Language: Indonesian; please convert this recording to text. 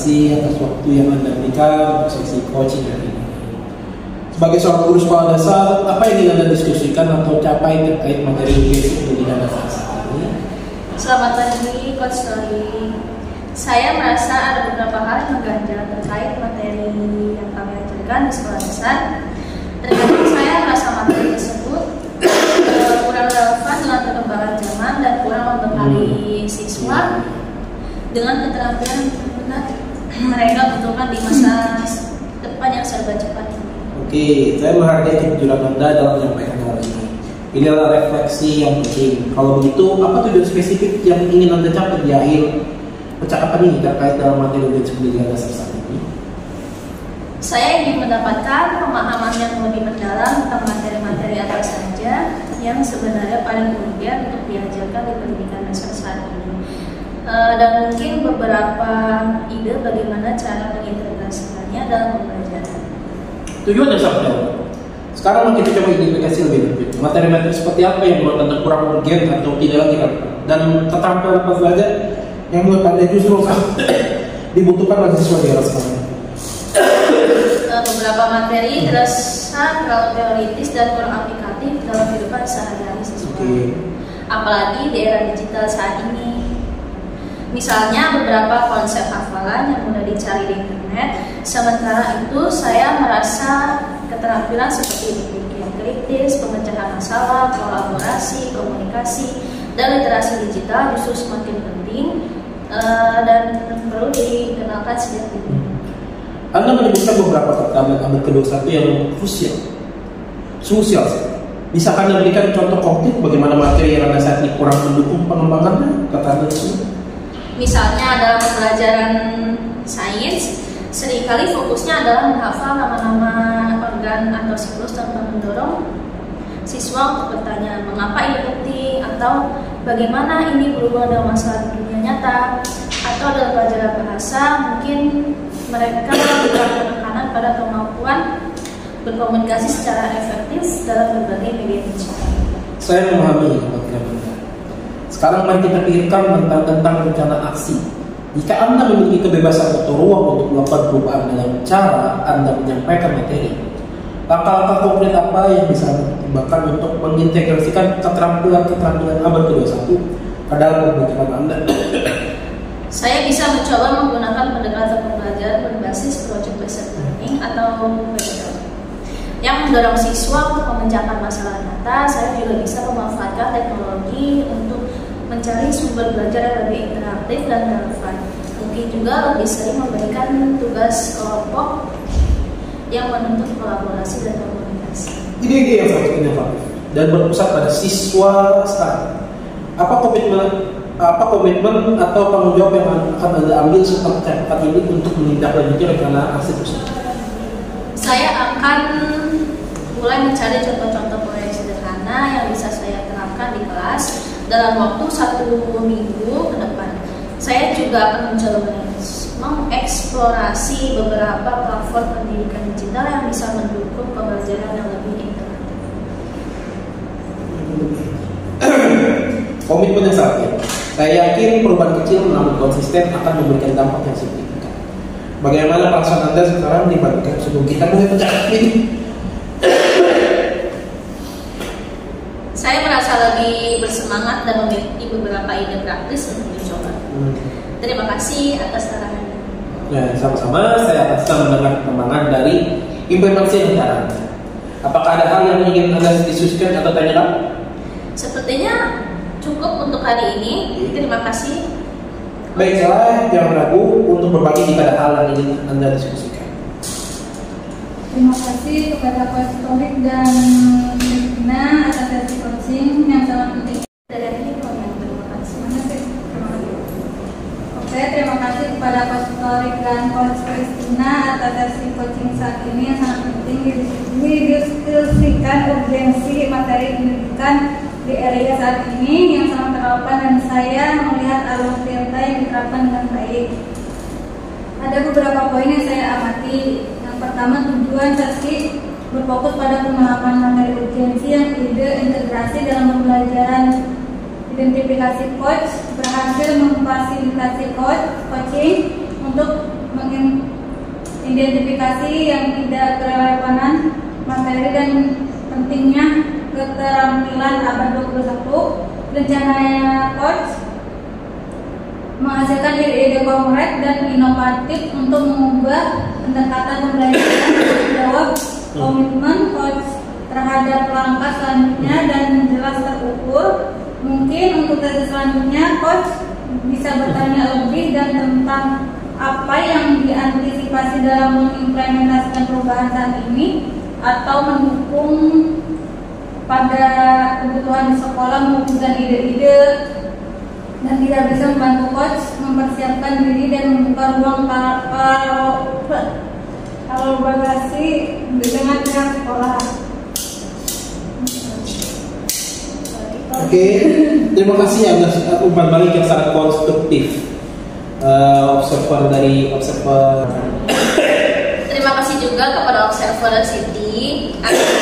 kasih atas waktu yang Anda berikan untuk sesi coaching hari ini. Sebagai seorang guru sekolah dasar, apa yang ingin Anda diskusikan atau capai terkait materi basic pendidikan dasar saat ini? Selamat pagi, Coach Tori. Saya merasa ada beberapa hal yang mengganjal terkait materi yang kami ajarkan di sekolah dasar. Terkadang saya merasa materi tersebut kurang relevan dengan perkembangan zaman dan kurang membekali siswa dengan keterampilan benar mereka butuhkan di masa depan yang serba cepat ini. Oke, saya menghargai kejujuran Anda dalam menyampaikan hal ini. Ini adalah refleksi yang penting. Kalau begitu, apa tujuan spesifik yang ingin Anda capai di akhir percakapan ini terkait dalam materi basic pendidikan dasar saat ini? Saya ingin mendapatkan pemahaman yang lebih mendalam tentang materi-materi apa saja yang sebenarnya paling urgen untuk diajarkan di pendidikan dasar saat ini. Dan mungkin beberapa ide bagaimana cara mengintegrasikannya dalam pembelajaran. Tujuan yang sangat jauh. Sekarang kita coba identifikasi lebih lanjut. Materi-materi seperti apa yang menurut Anda kurang urgen atau tidak lagi relevan, dan keterampilan apa saja yang menurut Anda justru dibutuhkan bagi siswa di era sekarang? Beberapa materi terasa terlalu teoritis dan kurang aplikatif dalam kehidupan sehari-hari siswa. Apalagi di era digital saat ini. Misalnya beberapa konsep hafalan yang mudah dicari di internet. Sementara itu saya merasa keterampilan seperti berpikir kritis, pemecahan masalah, kolaborasi, komunikasi, dan literasi digital justru semakin penting dan perlu dikenalkan sejak dini. Anda menyebutkan beberapa kata abad ke-21 yang krusial. Bisakah Anda berikan contoh konkret bagaimana materi yang Anda saat ini kurang mendukung pengembangannya? Kata Anda tersebut. Misalnya dalam pelajaran sains, seringkali fokusnya adalah menghafal nama-nama organ atau siklus tanpa mendorong siswa untuk bertanya mengapa ini penting atau bagaimana ini berhubungan dengan masalah dunia nyata. Atau dalam pelajaran bahasa mungkin mereka memberikan penekanan pada kemampuan berkomunikasi secara efektif dalam berbagai media digital. Saya memahami kepentingan Anda. Sekarang mari kita pikirkan tentang rencana aksi. Jika Anda memiliki kebebasan atau ruang untuk melakukan perubahan dalam cara Anda menyampaikan materi, langkah-langkah konkret apa yang bisa Anda pertimbangkan untuk mengintegrasikan keterampilan abad ke-21 ke dalam pembelajaran Anda? Saya bisa mencoba menggunakan pendekatan pembelajaran berbasis project based learning atau PBL yang mendorong siswa untuk memecahkan masalah nyata. Saya juga bisa memanfaatkan teknologi untuk mencari sumber belajar yang lebih interaktif dan relevan. Mungkin juga lebih sering memberikan tugas kelompok yang menuntut kolaborasi dan komunikasi. Ide-ide yang sangat inovatif dan berpusat pada siswa sekarang. Apa komitmen atau tanggung jawab yang akan Anda ambil setelah percakapan ini untuk menindaklanjuti rencana aksi tersebut? Saya akan mulai mencari contoh-contoh proyek sederhana yang bisa saya terapkan di kelas dalam waktu 1 minggu ke depan. Saya juga akan mencoba mengeksplorasi beberapa platform pendidikan digital yang bisa mendukung pembelajaran yang lebih interaktif. Komitmen yang sangat tinggi. Saya yakin perubahan kecil namun konsisten akan memberikan dampak yang signifikan. Bagaimana perasaan Anda sekarang dibandingkan sebelum kita mulai percakapan ini? Saya merasa lebih bersemangat dan memiliki beberapa ide praktis untuk dicoba. Terima kasih atas sarannya. Ya, sama-sama. Saya akan senang mendengar perkembangan dari implementasi rencana. Apakah ada hal yang ingin Anda diskusikan atau tanyakan? Sepertinya cukup untuk hari ini. Terima kasih. Baiklah, jangan ragu untuk berbagi jika ada hal yang ingin Anda diskusikan. Terima kasih kepada Coach Torik dan Christina atas sesi coaching yang sangat penting. Terima kasih. Oke, terima kasih kepada Coach Torik dan Coach Christina atas sesi coaching saat ini yang sangat penting didiskusikan urgensi materi pendidikan di area saat ini yang sangat relevan dan saya melihat alur cerita yang diterapkan dengan baik. Ada beberapa poin yang saya amati. Yang pertama, tujuan sesi berfokus pada pemahaman materi urgensi yang ide integrasi dalam pembelajaran. Identifikasi coach berhasil memfasilitasi coaching untuk identifikasi yang tidak kerelevanan materi dan pentingnya keterampilan abad 21. Rencananya coach menghasilkan ide-ide konkret dan inovatif untuk mengubah pendekatan pembelajaran menjawab komitmen coach terhadap langkah selanjutnya dan jelas terukur. Mungkin untuk tes selanjutnya coach bisa bertanya lebih dan tentang apa yang diantisipasi dalam mengimplementasikan perubahan saat ini atau mendukung pada kebutuhan di sekolah mewujudkan ide-ide dan tidak bisa membantu coach mempersiapkan diri dan membuka ruang kolaborasi dengan pihak sekolah. Oke, terima kasih atas umpan balik yang sangat konstruktif. Observer. Terima kasih juga kepada observer Siti atas